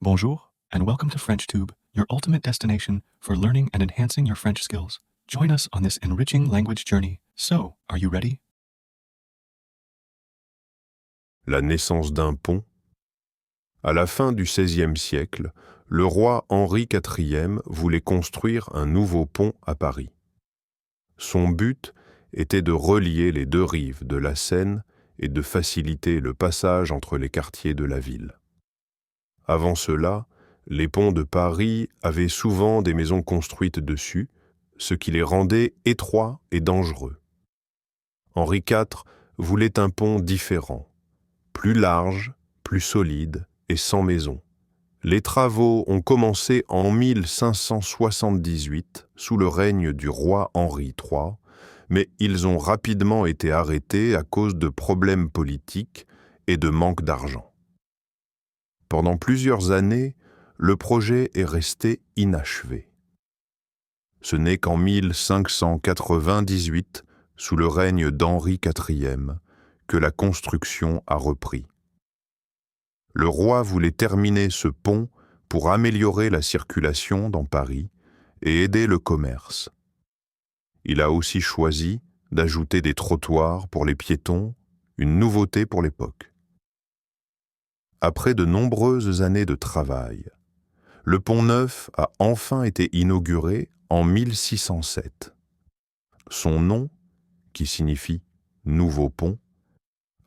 Bonjour, and welcome to FrenchTube, your ultimate destination for learning and enhancing your French skills. Join us on this enriching language journey. So, are you ready? La naissance d'un pont. À la fin du XVIe siècle, le roi Henri IV voulait construire un nouveau pont à Paris. Son but était de relier les deux rives de la Seine et de faciliter le passage entre les quartiers de la ville. Avant cela, les ponts de Paris avaient souvent des maisons construites dessus, ce qui les rendait étroits et dangereux. Henri IV voulait un pont différent, plus large, plus solide et sans maison. Les travaux ont commencé en 1578 sous le règne du roi Henri III, mais ils ont rapidement été arrêtés à cause de problèmes politiques et de manque d'argent. Pendant plusieurs années, le projet est resté inachevé. Ce n'est qu'en 1598, sous le règne d'Henri IV, que la construction a repris. Le roi voulait terminer ce pont pour améliorer la circulation dans Paris et aider le commerce. Il a aussi choisi d'ajouter des trottoirs pour les piétons, une nouveauté pour l'époque. Après de nombreuses années de travail, le pont neuf a enfin été inauguré en 1607. Son nom, qui signifie « nouveau pont »,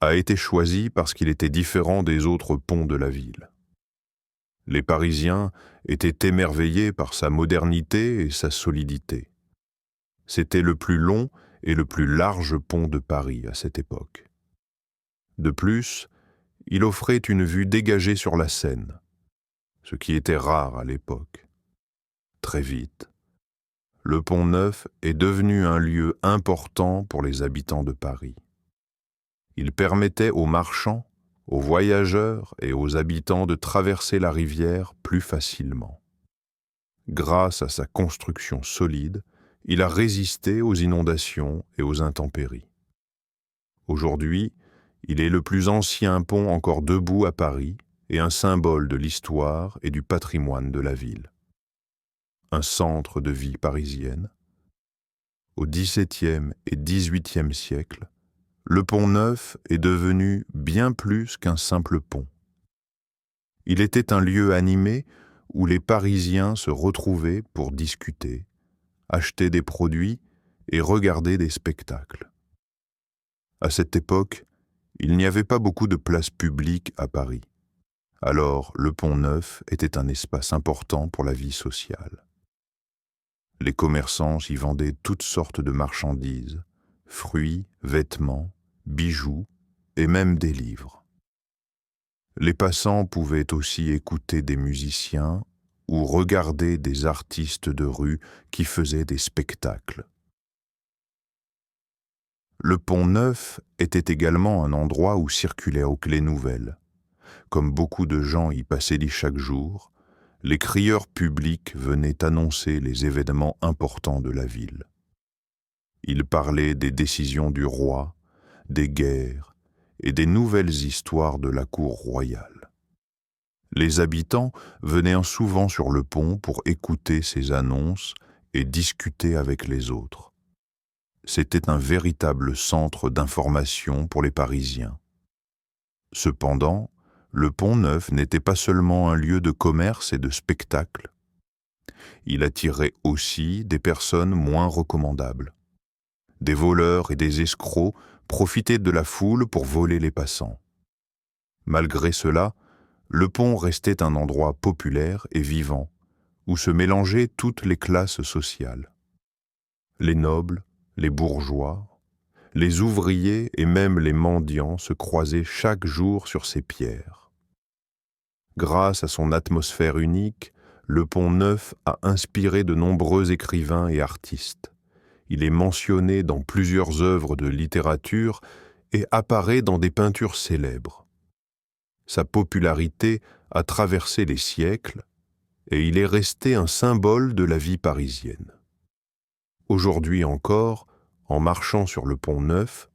a été choisi parce qu'il était différent des autres ponts de la ville. Les Parisiens étaient émerveillés par sa modernité et sa solidité. C'était le plus long et le plus large pont de Paris à cette époque. De plus, il offrait une vue dégagée sur la Seine, ce qui était rare à l'époque. Très vite, le pont neuf est devenu un lieu important pour les habitants de Paris. Il permettait aux marchands, aux voyageurs et aux habitants de traverser la rivière plus facilement. Grâce à sa construction solide, il a résisté aux inondations et aux intempéries. Aujourd'hui, il est le plus ancien pont encore debout à Paris et un symbole de l'histoire et du patrimoine de la ville. Un centre de vie parisienne. Au XVIIe et XVIIIe siècle, le pont neuf est devenu bien plus qu'un simple pont. Il était un lieu animé où les Parisiens se retrouvaient pour discuter, acheter des produits et regarder des spectacles. À cette époque, il n'y avait pas beaucoup de places publiques à Paris. Alors, le pont neuf était un espace important pour la vie sociale. Les commerçants y vendaient toutes sortes de marchandises, fruits, vêtements, bijoux et même des livres. Les passants pouvaient aussi écouter des musiciens ou regarder des artistes de rue qui faisaient des spectacles. Le pont neuf était également un endroit où circulèrent les nouvelles. Comme beaucoup de gens y passaient chaque jour, les crieurs publics venaient annoncer les événements importants de la ville. Ils parlaient des décisions du roi, des guerres et des nouvelles histoires de la cour royale. Les habitants venaient souvent sur le pont pour écouter ces annonces et discuter avec les autres. C'était un véritable centre d'information pour les Parisiens. Cependant, le pont neuf n'était pas seulement un lieu de commerce et de spectacle. Il attirait aussi des personnes moins recommandables. Des voleurs et des escrocs profitaient de la foule pour voler les passants. Malgré cela, le pont restait un endroit populaire et vivant, où se mélangeaient toutes les classes sociales. Les nobles, les bourgeois, les ouvriers et même les mendiants se croisaient chaque jour sur ces pierres. Grâce à son atmosphère unique, le pont neuf a inspiré de nombreux écrivains et artistes. Il est mentionné dans plusieurs œuvres de littérature et apparaît dans des peintures célèbres. Sa popularité a traversé les siècles et il est resté un symbole de la vie parisienne. Aujourd'hui encore, en marchant sur le pont neuf,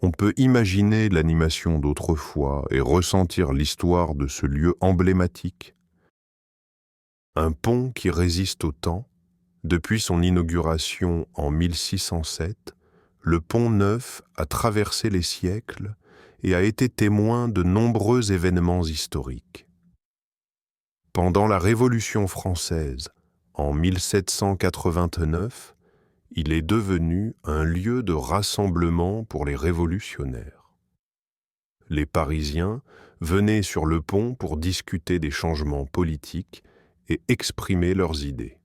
on peut imaginer l'animation d'autrefois et ressentir l'histoire de ce lieu emblématique Un pont qui résiste au temps. Depuis son inauguration en 1607, le Pont Neuf a traversé les siècles et a été témoin de nombreux événements historiques. Pendant la Révolution française, en 1789, il est devenu un lieu de rassemblement pour les révolutionnaires. Les Parisiens venaient sur le pont pour discuter des changements politiques et exprimer leurs idées.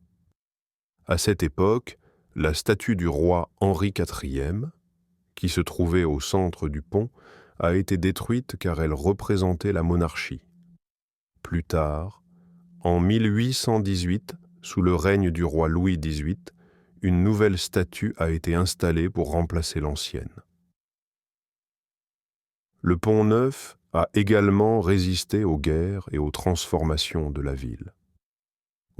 À cette époque, la statue du roi Henri IV, qui se trouvait au centre du pont, a été détruite car elle représentait la monarchie. Plus tard, en 1818, sous le règne du roi Louis XVIII, une nouvelle statue a été installée pour remplacer l'ancienne. Le Pont Neuf a également résisté aux guerres et aux transformations de la ville.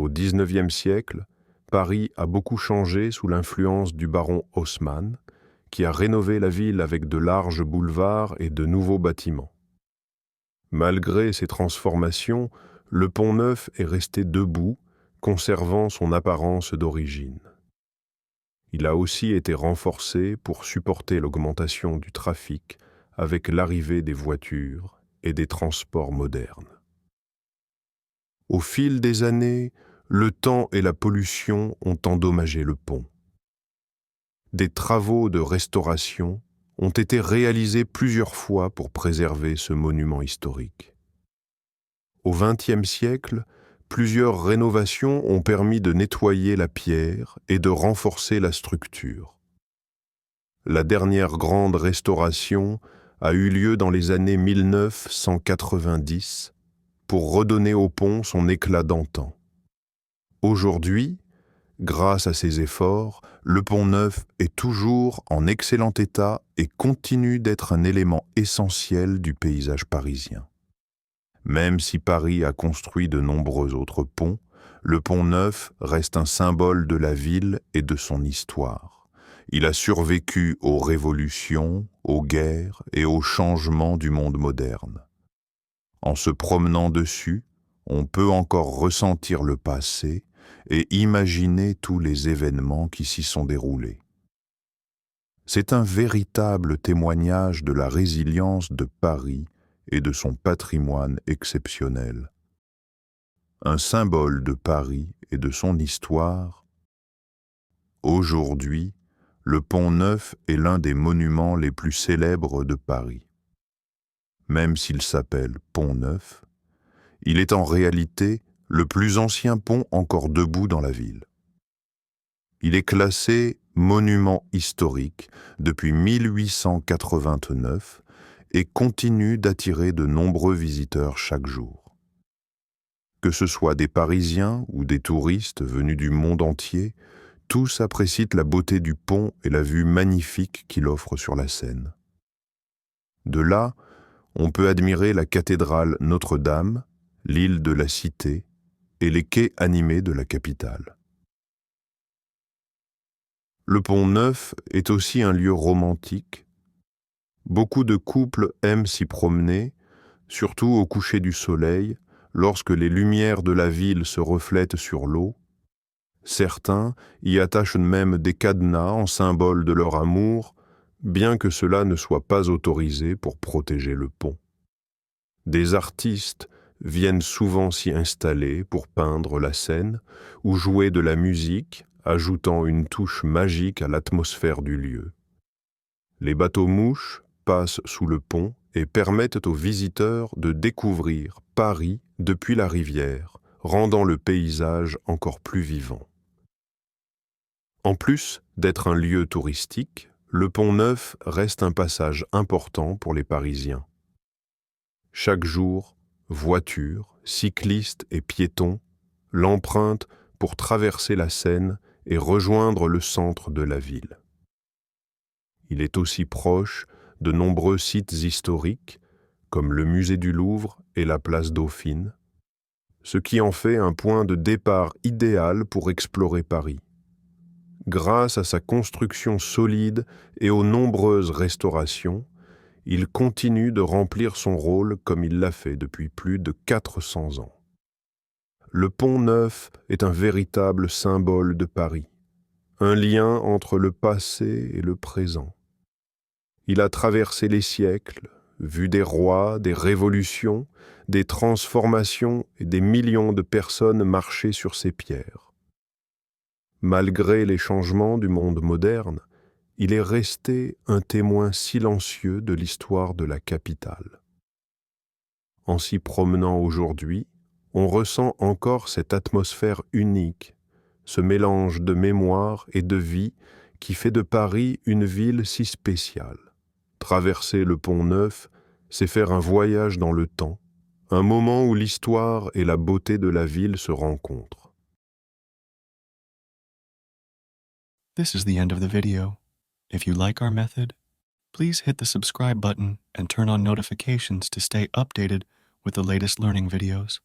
Au XIXe siècle, Paris a beaucoup changé sous l'influence du baron Haussmann, qui a rénové la ville avec de larges boulevards et de nouveaux bâtiments. Malgré ces transformations, le Pont Neuf est resté debout, conservant son apparence d'origine. Il a aussi été renforcé pour supporter l'augmentation du trafic avec l'arrivée des voitures et des transports modernes. Au fil des années, le temps et la pollution ont endommagé le pont. Des travaux de restauration ont été réalisés plusieurs fois pour préserver ce monument historique. Au XXe siècle, plusieurs rénovations ont permis de nettoyer la pierre et de renforcer la structure. La dernière grande restauration a eu lieu dans les années 1990 pour redonner au pont son éclat d'antan. Aujourd'hui, grâce à ces efforts, le Pont Neuf est toujours en excellent état et continue d'être un élément essentiel du paysage parisien. Même si Paris a construit de nombreux autres ponts, le Pont Neuf reste un symbole de la ville et de son histoire. Il a survécu aux révolutions, aux guerres et aux changements du monde moderne. En se promenant dessus, on peut encore ressentir le passé et imaginer tous les événements qui s'y sont déroulés. C'est un véritable témoignage de la résilience de Paris et de son patrimoine exceptionnel. Un symbole de Paris et de son histoire. Aujourd'hui, le Pont Neuf est l'un des monuments les plus célèbres de Paris. Même s'il s'appelle Pont Neuf, il est en réalité le plus ancien pont encore debout dans la ville. Il est classé monument historique depuis 1889 et continue d'attirer de nombreux visiteurs chaque jour. Que ce soit des Parisiens ou des touristes venus du monde entier, tous apprécient la beauté du pont et la vue magnifique qu'il offre sur la Seine. De là, on peut admirer la cathédrale Notre-Dame, l'île de la Cité et les quais animés de la capitale. Le Pont Neuf est aussi un lieu romantique. Beaucoup de couples aiment s'y promener, surtout au coucher du soleil, lorsque les lumières de la ville se reflètent sur l'eau. Certains y attachent même des cadenas en symbole de leur amour, bien que cela ne soit pas autorisé pour protéger le pont. Des artistes viennent souvent s'y installer pour peindre la Seine ou jouer de la musique, ajoutant une touche magique à l'atmosphère du lieu. Les bateaux-mouches passent sous le pont et permettent aux visiteurs de découvrir Paris depuis la rivière, rendant le paysage encore plus vivant. En plus d'être un lieu touristique, le Pont Neuf reste un passage important pour les Parisiens. Chaque jour, voitures, cyclistes et piétons l'empruntent pour traverser la Seine et rejoindre le centre de la ville. Il est aussi proche de nombreux sites historiques, comme le musée du Louvre et la place Dauphine, ce qui en fait un point de départ idéal pour explorer Paris. Grâce à sa construction solide et aux nombreuses restaurations, il continue de remplir son rôle comme il l'a fait depuis plus de 400 ans. le Pont Neuf est un véritable symbole de Paris, un lien entre le passé et le présent. Il a traversé les siècles, vu des rois, des révolutions, des transformations et des millions de personnes marcher sur ses pierres. Malgré les changements du monde moderne, il est resté un témoin silencieux de l'histoire de la capitale. En s'y promenant aujourd'hui, on ressent encore cette atmosphère unique, ce mélange de mémoire et de vie qui fait de Paris une ville si spéciale. Traverser le Pont Neuf, c'est faire un voyage dans le temps, un moment où l'histoire et la beauté de la ville se rencontrent. This is the end of the video. If you like our method, please hit the subscribe button and turn on notifications to stay updated with the latest learning videos.